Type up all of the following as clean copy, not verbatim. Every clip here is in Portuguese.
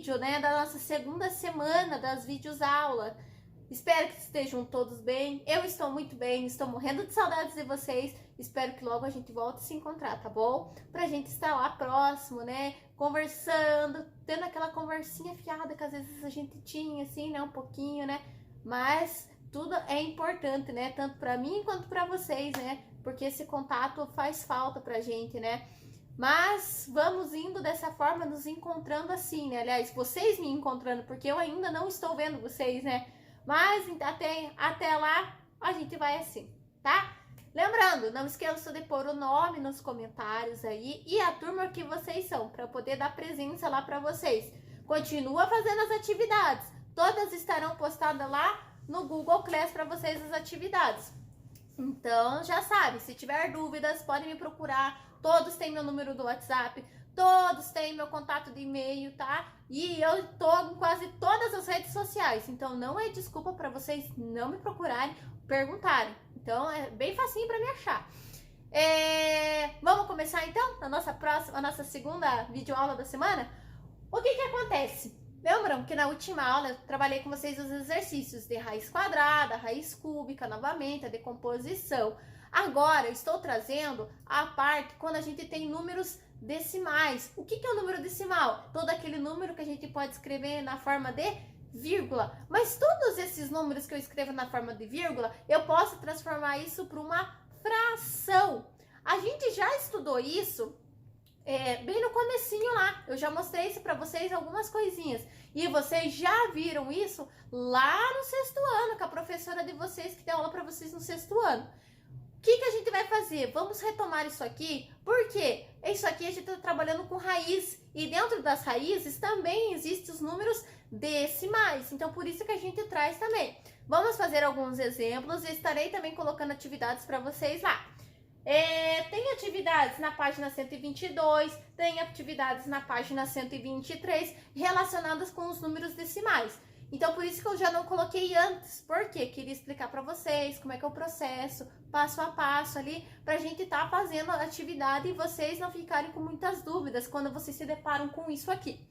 vídeo, né, da nossa segunda semana das vídeos aula. Espero que estejam todos bem. Eu estou muito bem, estou morrendo de saudades de vocês. Espero que logo a gente volte a se encontrar, tá bom? Pra gente estar lá próximo, né, conversando, tendo aquela conversinha fiada que às vezes a gente tinha, assim, né, um pouquinho, né, mas tudo é importante, né, tanto pra mim quanto pra vocês, né, porque esse contato faz falta pra gente, né. Mas vamos indo dessa forma, nos encontrando assim, né? Aliás, vocês me encontrando, porque eu ainda não estou vendo vocês, né? Mas até lá, a gente vai assim, tá? Lembrando, não esqueça de pôr o nome nos comentários aí e a turma que vocês são, para poder dar presença lá para vocês. Continua fazendo as atividades. Todas estarão postadas lá no Google Class para vocês as atividades. Então, já sabe, se tiver dúvidas, podem me procurar. Todos têm meu número do WhatsApp, todos têm meu contato de e-mail, tá? E eu tô em quase todas as redes sociais, então não é desculpa para vocês não me procurarem, perguntarem. Então é bem facinho para me achar. Vamos começar então a nossa segunda videoaula da semana? O que acontece? Lembram que na última aula eu trabalhei com vocês os exercícios de raiz quadrada, raiz cúbica, novamente, a decomposição. Agora eu estou trazendo a parte quando a gente tem números decimais. O que é o número decimal? Todo aquele número que a gente pode escrever na forma de vírgula. Mas todos esses números que eu escrevo na forma de vírgula, eu posso transformar isso para uma fração. A gente já estudou isso bem no comecinho lá. Eu já mostrei isso para vocês algumas coisinhas. E vocês já viram isso lá no sexto ano, com a professora de vocês que deu aula para vocês no sexto ano. O que a gente vai fazer? Vamos retomar isso aqui, porque isso aqui a gente está trabalhando com raiz, e dentro das raízes também existem os números decimais, então por isso que a gente traz também. Vamos fazer alguns exemplos e estarei também colocando atividades para vocês lá. Tem atividades na página 122, tem atividades na página 123 relacionadas com os números decimais. Então, por isso que eu já não coloquei antes, porque queria explicar para vocês como é que é o processo, passo a passo ali, para a gente estar fazendo a atividade e vocês não ficarem com muitas dúvidas quando vocês se deparam com isso aqui.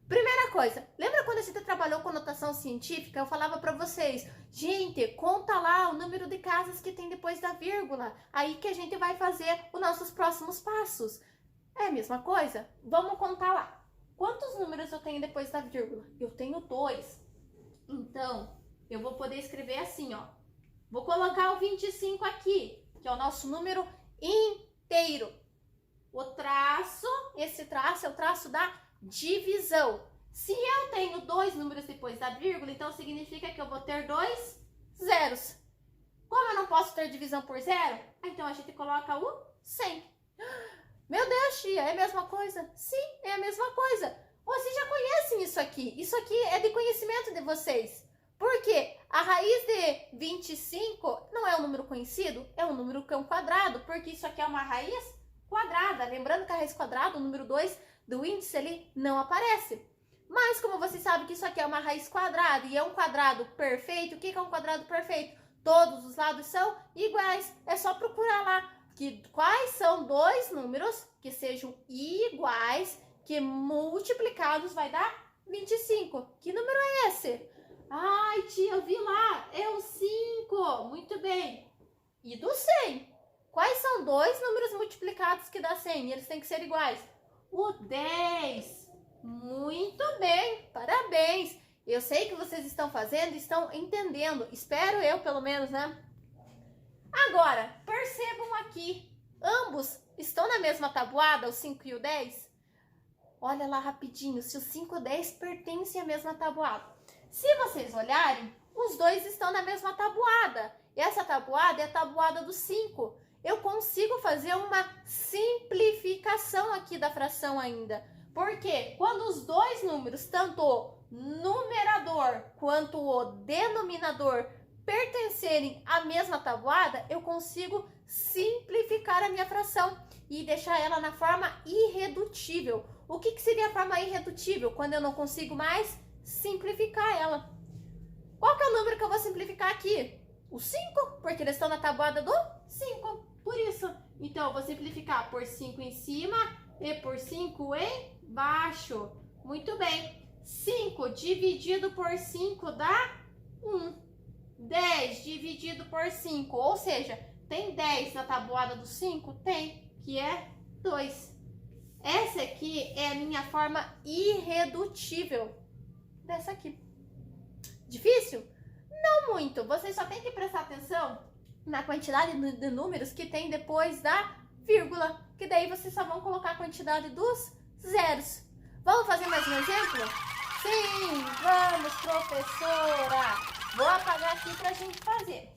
Primeira coisa, lembra quando a gente trabalhou com notação científica? Eu falava para vocês, gente, conta lá o número de casas que tem depois da vírgula, aí que a gente vai fazer os nossos próximos passos. É a mesma coisa? Vamos contar lá. Quantos números eu tenho depois da vírgula? Eu tenho 2. Então, eu vou poder escrever assim, ó. Vou colocar o 25 aqui, que é o nosso número inteiro. O traço, esse traço é o traço da divisão. Se eu tenho 2 números depois da vírgula, então significa que eu vou ter 2 zeros. Como eu não posso ter divisão por zero, então a gente coloca o 100. Meu Deus, tia, é a mesma coisa? Sim, é a mesma coisa. Vocês já conhecem isso aqui. Isso aqui é de conhecimento de vocês. Por quê? A raiz de 25 não é um número conhecido, é um número que é um quadrado, porque isso aqui é uma raiz quadrada. Lembrando que a raiz quadrada, o número 2 do índice ali, não aparece. Mas como vocês sabem que isso aqui é uma raiz quadrada e é um quadrado perfeito, o que é um quadrado perfeito? Todos os lados são iguais. É só procurar lá. Quais são 2 números que sejam iguais, que multiplicados vai dar 25. Que número é esse? Ai, tia, eu vi lá, é o 5. Muito bem. E do 100? Quais são 2 números multiplicados que dá 100? E eles têm que ser iguais. O 10. Muito bem, parabéns. Eu sei que vocês estão fazendo, estão entendendo. Espero eu, pelo menos, né? Agora, percebam aqui, ambos estão na mesma tabuada, o 5 e o 10? Olha lá rapidinho, se o 5 e o 10 pertencem à mesma tabuada. Se vocês olharem, os dois estão na mesma tabuada. E essa tabuada é a tabuada do 5. Eu consigo fazer uma simplificação aqui da fração ainda. Porque quando os dois números, tanto o numerador quanto o denominador, pertencerem à mesma tabuada, eu consigo simplificar a minha fração e deixar ela na forma irredutível. O que seria a forma irredutível? Quando eu não consigo mais simplificar ela. Qual que é o número que eu vou simplificar aqui? O 5, porque eles estão na tabuada do 5. Por isso, então eu vou simplificar por 5 em cima e por 5 embaixo. Muito bem. 5 dividido por 5 dá 1. 10 dividido por 5, ou seja, tem 10 na tabuada do 5? Tem, que é 2. Essa aqui é a minha forma irredutível dessa aqui. Difícil? Não muito. Vocês só tem que prestar atenção na quantidade de números que tem depois da vírgula, que daí vocês só vão colocar a quantidade dos zeros. Vamos fazer mais um exemplo? Sim, vamos, professora! Vou apagar aqui pra gente fazer.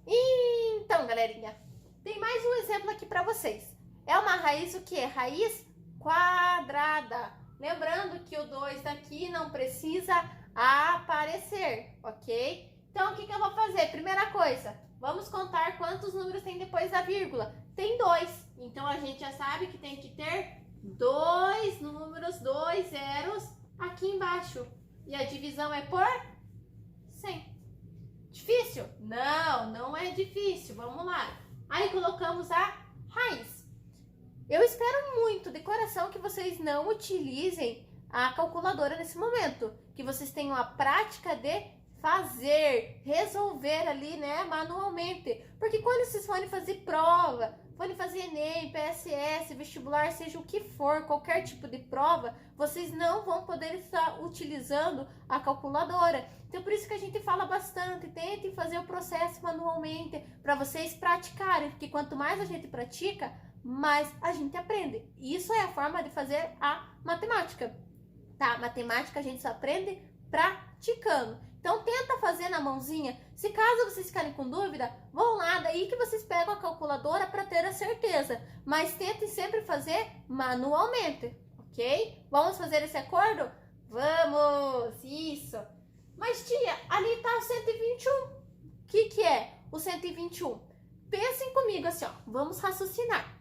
Então, galerinha, tem mais um exemplo aqui pra vocês. É uma raiz, o que é? Raiz quadrada. Lembrando que o 2 daqui não precisa aparecer, ok? Então, o que eu vou fazer? Primeira coisa, vamos contar quantos números tem depois da vírgula. Tem 2. Então, a gente já sabe que tem que ter 2 números, 2 zeros aqui embaixo. E a divisão é por 100. Difícil? Não, não é difícil. Vamos lá. Aí colocamos a raiz. Eu espero muito de coração que vocês não utilizem a calculadora nesse momento. Que vocês tenham a prática de fazer, resolver ali, né, manualmente. Porque quando vocês forem fazer prova, forem fazer Enem, PSS, vestibular, seja o que for, qualquer tipo de prova, vocês não vão poder estar utilizando a calculadora. Então, por isso que a gente fala bastante, tentem fazer o processo manualmente, para vocês praticarem, porque quanto mais a gente pratica, mais a gente aprende. Isso é a forma de fazer a matemática, tá? Matemática a gente só aprende praticando. Então, tenta fazer na mãozinha. Se caso vocês ficarem com dúvida, vão lá, daí que vocês pegam a calculadora para ter a certeza. Mas tentem sempre fazer manualmente, ok? Vamos fazer esse acordo? Vamos! Isso! Mas, tia, ali está o 121. O que é o 121? Pensem comigo assim, ó. Vamos raciocinar.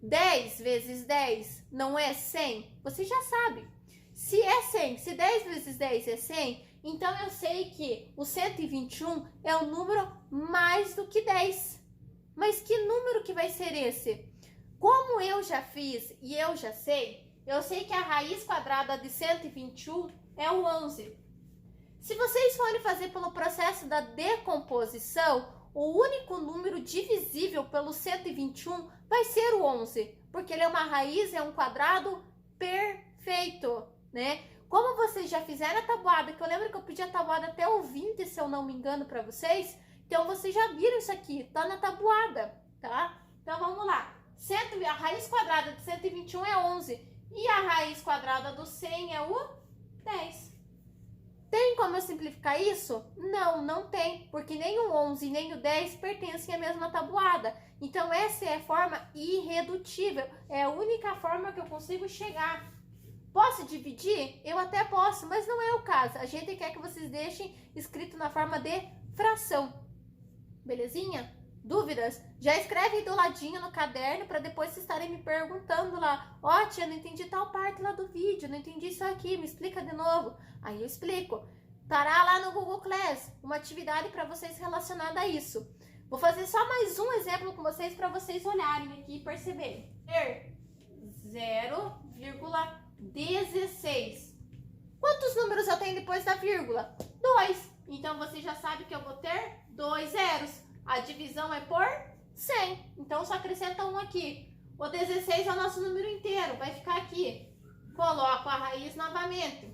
10 vezes 10 não é 100? Você já sabe. Se é 100, se 10 vezes 10 é 100, então eu sei que o 121 é um número mais do que 10. Mas que número que vai ser esse? Como eu já fiz e eu sei que a raiz quadrada de 121 é o 11. Se vocês forem fazer pelo processo da decomposição, o único número divisível pelo 121 vai ser o 11, porque ele é uma raiz, é um quadrado perfeito, né? Como vocês já fizeram a tabuada, que eu lembro que eu pedi a tabuada até o 20, se eu não me engano, para vocês, então vocês já viram isso aqui, tá na tabuada, tá? Então vamos lá. A raiz quadrada de 121 é 11 e a raiz quadrada do 100 é o 10. Tem como eu simplificar isso? Não, não tem, porque nem o 11 nem o 10 pertencem à mesma tabuada. Então, essa é a forma irredutível, é a única forma que eu consigo chegar. Posso dividir? Eu até posso, mas não é o caso. A gente quer que vocês deixem escrito na forma de fração. Belezinha? Dúvidas? Já escreve aí do ladinho no caderno para depois vocês estarem me perguntando lá. Ó, tia, não entendi tal parte lá do vídeo, não entendi isso aqui, me explica de novo. Aí eu explico. Estará lá no Google Class uma atividade para vocês relacionada a isso. Vou fazer só mais um exemplo com vocês para vocês olharem aqui e perceberem. 0,16. Quantos números eu tenho depois da vírgula? 2. Então, você já sabe que eu vou ter 2 zeros. A divisão é por 100. Então, só acrescenta um aqui. O 16 é o nosso número inteiro. Vai ficar aqui. Coloco a raiz novamente.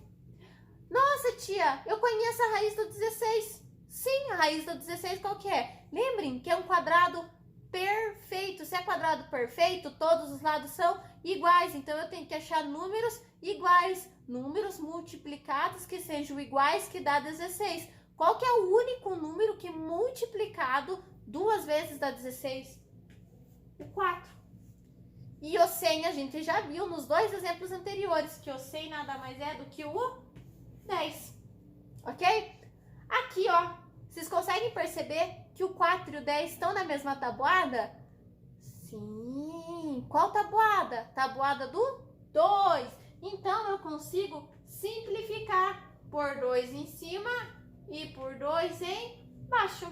Nossa, tia, eu conheço a raiz do 16. Sim, a raiz do 16 qual que é? Lembrem que é um quadrado perfeito. Se é quadrado perfeito, todos os lados são iguais. Então, eu tenho que achar números iguais. Números multiplicados que sejam iguais, que dá 16. Qual que é o único número que multiplicado 2 vezes dá 16? O 4. E o 100 a gente já viu nos dois exemplos anteriores, que o 100 nada mais é do que o 10. Ok? Aqui, ó, vocês conseguem perceber que o 4 e o 10 estão na mesma tabuada? Sim. Qual tabuada? Tabuada do 2. Então, eu consigo simplificar por 2 em cima e por 2 embaixo.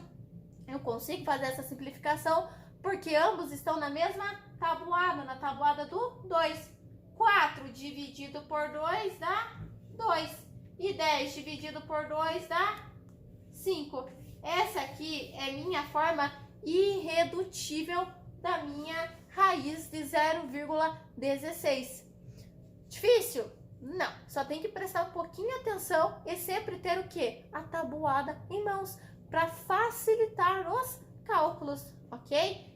Eu consigo fazer essa simplificação porque ambos estão na mesma tabuada, na tabuada do 2. 4 dividido por 2 dá 2. E 10 dividido por 2 dá 5. Essa aqui é minha forma irredutível da minha raiz de 0,16. Difícil? Não. Só tem que prestar um pouquinho de atenção e sempre ter o quê? A tabuada em mãos para facilitar os cálculos, ok?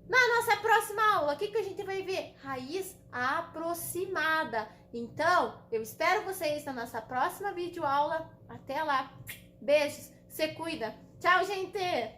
Na nossa próxima aula, o que a gente vai ver? Raiz aproximada. Então, eu espero vocês na nossa próxima videoaula. Até lá. Beijos. Se cuida. Tchau, gente!